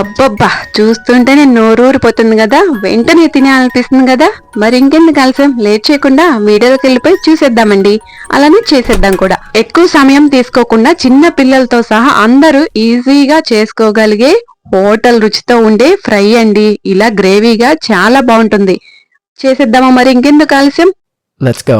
అబ్బబ్బా, చూస్తుంటేనే నోరూరిపోతుంది కదా, వెంటనే తినాలనిపిస్తుంది కదా. మరి ఇంకెందుకు ఆలస్యం, లేట్ చేయకుండా వీడియోలోకి వెళ్ళిపోయి చూసేద్దామండి. అలానే చేసేద్దాం కూడా. ఎక్కువ సమయం తీసుకోకుండా చిన్న పిల్లలతో సహా అందరూ ఈజీగా చేసుకోగలిగే హోటల్ రుచితో ఉండే ఫ్రై అండి. ఇలా గ్రేవీగా చాలా బాగుంటుంది. చేసేద్దామా మరి ఇంకెందుకు ఆలస్యం. Let's go.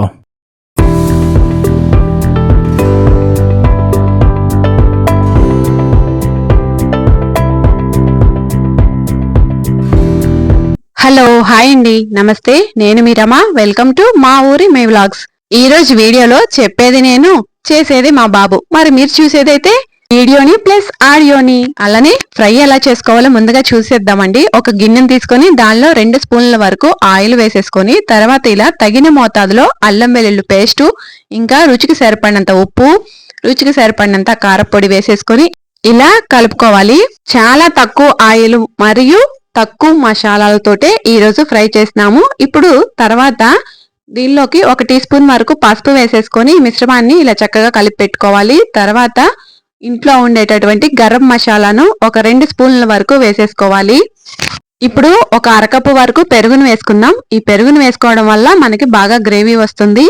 హలో, హాయ్ అండి, నమస్తే. నేను మీ రమ. వెల్కమ్ టు మా ఊరి మే వ్లాగ్స్. ఈ రోజు వీడియోలో చెప్పేది నేను, చేసేది మా బాబు. మరి మీరు చూసేదైతే వీడియోని ప్లస్ ఆడియోని. అలానే ఫ్రై ఎలా చేసుకోవాలో ముందుగా చూసేద్దామండి. ఒక గిన్నెను తీసుకొని దానిలో 2 స్పూన్ల వరకు ఆయిల్ వేసేసుకొని, తర్వాత ఇలా తగిన మోతాదులో అల్లం వెల్లుల్లి పేస్టు, ఇంకా రుచికి సరిపడినంత ఉప్పు, రుచికి సరిపడినంత కారపొడి వేసేసుకొని ఇలా కలుపుకోవాలి. చాలా తక్కువ ఆయిల్ మరియు తక్కువ మసాలాలతోటే ఈ రోజు ఫ్రై చేస్తున్నాము. ఇప్పుడు తర్వాత దీనిలోకి 1 టీ స్పూన్ వరకు పసుపు వేసేసుకొని మిశ్రమాన్ని ఇలా చక్కగా కలిపి పెట్టుకోవాలి. తర్వాత ఇంట్లో ఉండేటటువంటి గరం మసాలాను ఒక 2 స్పూన్ల వరకు వేసేసుకోవాలి. ఇప్పుడు ఒక అరకప్పు వరకు పెరుగును వేసుకుందాం. ఈ పెరుగును వేసుకోవడం వల్ల మనకి బాగా గ్రేవీ వస్తుంది.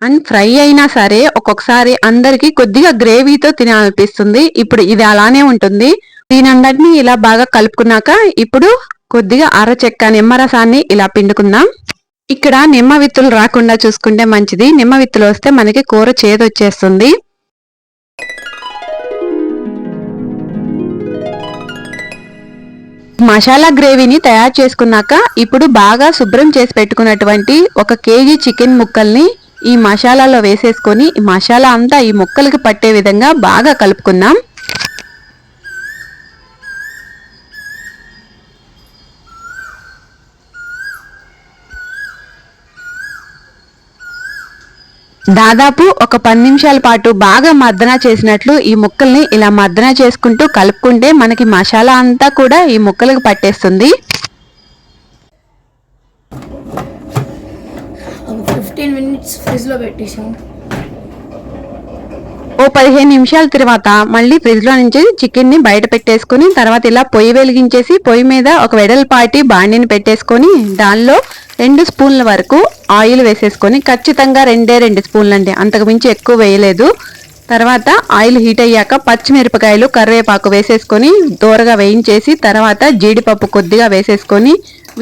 అండ్ ఫ్రై అయినా సరే ఒక్కొక్కసారి అందరికి కొద్దిగా గ్రేవీతో తినాలనిపిస్తుంది. ఇప్పుడు ఇది అలానే ఉంటుంది. దీనందరినీ ఇలా బాగా కలుపుకున్నాక ఇప్పుడు కొద్దిగా అరచెక్క నిమ్మరసాన్ని ఇలా పిండుకుందాం. ఇక్కడ నిమ్మ విత్తులు రాకుండా చూసుకుంటే మంచిది. నిమ్మ విత్తులు వస్తే మనకి కూర చేదొచ్చేస్తుంది. మసాలా గ్రేవీని తయారు చేసుకున్నాక ఇప్పుడు బాగా శుభ్రం చేసి పెట్టుకున్నటువంటి 1 కేజీ చికెన్ ముక్కల్ని ఈ మసాలాలో వేసేసుకొని ఈ మసాలా అంతా ఈ ముక్కలకి పట్టే విధంగా బాగా కలుపుకుందాం. దాదాపు ఒక 10 నిమిషాల పాటు బాగా మర్దన చేసినట్లు ఈ ముక్కల్ని ఇలా మర్దన చేసుకుంటూ కలుపుకుంటే మనకి మసాలా అంతా కూడా ఈ ముక్కలకు పట్టేస్తుంది. 15 మినిట్స్ ఫ్రిడ్జ్ లో పెట్టేసాం. ఓ 15 నిమిషాల తర్వాత మళ్ళీ ఫ్రిడ్జ్ లో నుంచి చికెన్ ని బయట పెట్టేసుకుని తర్వాత ఇలా పొయ్యి వెలిగించేసి పొయ్యి మీద ఒక వెడల్పాటి బాండిని పెట్టేసుకొని దానిలో 2 స్పూన్ల వరకు ఆయిల్ వేసేసుకొని, ఖచ్చితంగా 2 స్పూన్లు అండి, అంతకు మించి ఎక్కువ వేయలేదు. తర్వాత ఆయిల్ హీట్ అయ్యాక పచ్చిమిరపకాయలు, కరివేపాకు వేసేసుకొని దూరగా వేయించేసి తర్వాత జీడిపప్పు కొద్దిగా వేసేసుకొని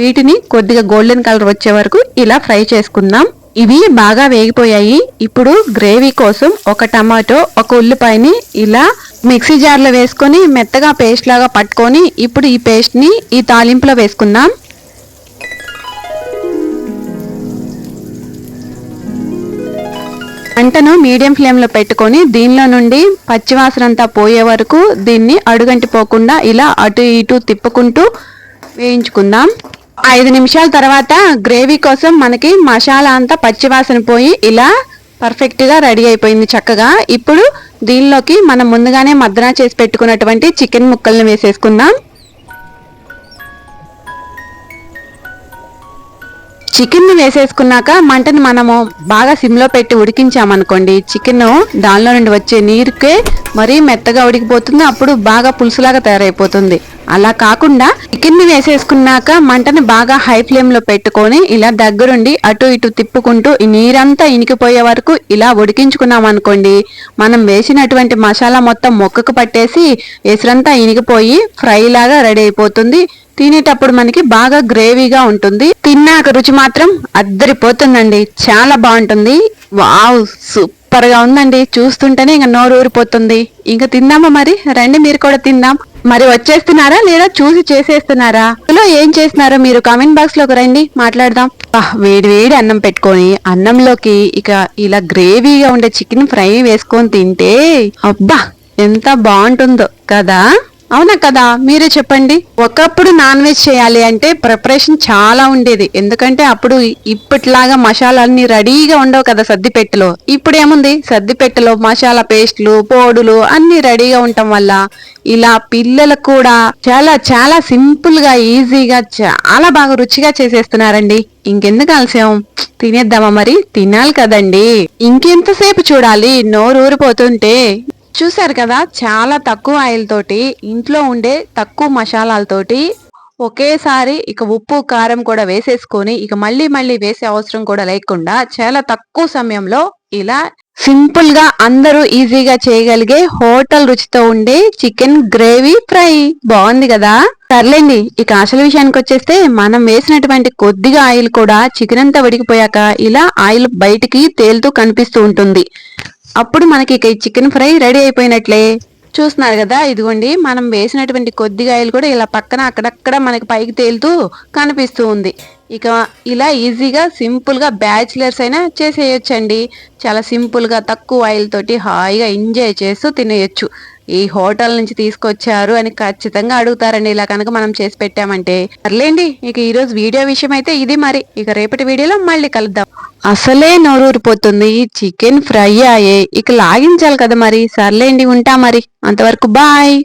వీటిని కొద్దిగా గోల్డెన్ కలర్ వచ్చే వరకు ఇలా ఫ్రై చేసుకుందాం. ఇవి బాగా వేగిపోయాయి. ఇప్పుడు గ్రేవీ కోసం 1 టమాటో, 1 ఉల్లిపాయని ఇలా మిక్సీ జార్లో వేసుకొని మెత్తగా పేస్ట్ లాగా పట్టుకొని ఇప్పుడు ఈ పేస్ట్ ని ఈ తాలింపులో వేసుకుందాం. మంటను మీడియం ఫ్లేమ్ లో పెట్టుకొని దీనిలో నుండి పచ్చివాసన అంతా పోయే వరకు దీన్ని అడుగంటిపోకుండా ఇలా అటు ఇటు తిప్పుకుంటూ వేయించుకుందాం. 5 నిమిషాల తర్వాత గ్రేవీ కోసం మనకి మసాలా అంతా పచ్చివాసన పోయి ఇలా పర్ఫెక్ట్ గా రెడీ అయిపోయింది చక్కగా. ఇప్పుడు దీనిలోకి మనం ముందుగానే మర్దన చేసి పెట్టుకున్నటువంటి చికెన్ ముక్కల్ని వేసేసుకుందాం. చికెన్ ని వేసేసుకున్నాక మంటని మనము బాగా సిమ్లో పెట్టి ఉడికించామనుకోండి, చికెన్ దానిలో నుండి వచ్చే నీరుకే మరీ మెత్తగా ఉడికిపోతుంది. అప్పుడు బాగా పులుసులాగా తయారైపోతుంది. అలా కాకుండా చికెన్ ని వేసేసుకున్నాక మంటని బాగా హై ఫ్లేమ్ లో పెట్టుకొని ఇలా దగ్గరుండి అటు ఇటు తిప్పుకుంటూ ఈ నీరంతా ఇనికిపోయే వరకు ఇలా ఉడికించుకున్నాం అనుకోండి, మనం వేసినటువంటి మసాలా మొత్తం మొక్కకు పట్టేసి ఎసురంతా ఇనికిపోయి ఫ్రై లాగా రెడీ అయిపోతుంది. తినేటప్పుడు మనకి బాగా గ్రేవీగా ఉంటుంది. తిన్నాక రుచి మాత్రం అద్దరిపోతుందండి, చాలా బాగుంటుంది. వావ్, సూపర్ గా ఉందండి. చూస్తుంటేనే ఇంకా నోరు ఊరిపోతుంది. ఇంకా తిందామా మరి? రండి మీరు కూడా తిందాం. మరి వచ్చేస్తున్నారా లేదా చూసి చేసేస్తున్నారా? ఇందులో ఏం చేస్తున్నారో మీరు కామెంట్ బాక్స్ లోకి రండి, మాట్లాడదాం. వేడి వేడి అన్నం పెట్టుకొని అన్నంలోకి ఇక ఇలా గ్రేవీగా ఉండే చికెన్ ఫ్రై వేసుకొని తింటే అబ్బా ఎంత బాగుంటుందో కదా. అవునా కదా, మీరే చెప్పండి. ఒకప్పుడు నాన్ వెజ్ చేయాలి అంటే ప్రిపరేషన్ చాలా ఉండేది. ఎందుకంటే అప్పుడు ఇప్పటిలాగా మసాలాన్ని రెడీగా ఉండవు కదా సద్దిపెట్టెలో. ఇప్పుడు ఏముంది, సద్దిపెట్టెలో మసాలా పేస్ట్లు, పొడులు అన్ని రెడీగా ఉండటం వల్ల ఇలా పిల్లలకు కూడా చాలా చాలా సింపుల్ గా ఈజీగా చాలా బాగా రుచిగా చేసేస్తున్నారండి. ఇంకెందుకు ఆలస్యం, తినేద్దామా మరి? తినాలి కదండి, ఇంకెంతసేపు చూడాలి? నోరు ఊరిపోతుంటే చూసారు కదా, చాలా తక్కువ ఆయిల్ తోటి ఇంట్లో ఉండే తక్కువ మసాలాలతోటి ఒకేసారి ఇక ఉప్పు కారం కూడా వేసేసుకొని ఇక మళ్ళీ వేసే అవసరం కూడా లేకుండా చాలా తక్కువ సమయంలో ఇలా సింపుల్ గా అందరూ ఈజీగా చేయగలిగే హోటల్ రుచితో ఉండే చికెన్ గ్రేవీ ఫ్రై బాగుంది కదా. సర్లేండి, ఇక అసలు విషయానికి వచ్చేస్తే మనం వేసినటువంటి కొద్దిగా ఆయిల్ కూడా చికెన్ అంతా ఉడికిపోయాక ఇలా ఆయిల్ బయటికి తేలుతూ కనిపిస్తూ ఉంటుంది. అప్పుడు మనకి ఇక ఈ చికెన్ ఫ్రై రెడీ అయిపోయినట్లే. చూస్తున్నారు కదా, ఇదిగోండి మనం వేసినటువంటి కొద్దిగా ఆయిల్ కూడా ఇలా పక్కన అక్కడక్కడ మనకి పైకి తేలుతూ కనిపిస్తూ ఉంది. ఇక ఇలా ఈజీగా సింపుల్ గా బ్యాచిలర్స్ అయినా చేసేయొచ్చండి. చాలా సింపుల్ గా తక్కువ ఆయిల్ తోటి హాయిగా ఎంజాయ్ చేస్తూ తినేయొచ్చు. ఈ హోటల్ నుంచి తీసుకొచ్చారు అని ఖచ్చితంగా అడుగుతారండి ఇలా కనుక మనం చేసి పెట్టామంటే. సర్లేండి, ఇక ఈ రోజు వీడియో విషయం అయితే ఇది. మరి ఇక రేపటి వీడియోలో మళ్ళీ కలుద్దాం. అసలే నోరూరిపోతుంది, చికెన్ ఫ్రై అయ్యే ఇక లాగించాలి కదా మరి. సర్లేండి, ఉంటా మరి, అంతవరకు బాయ్.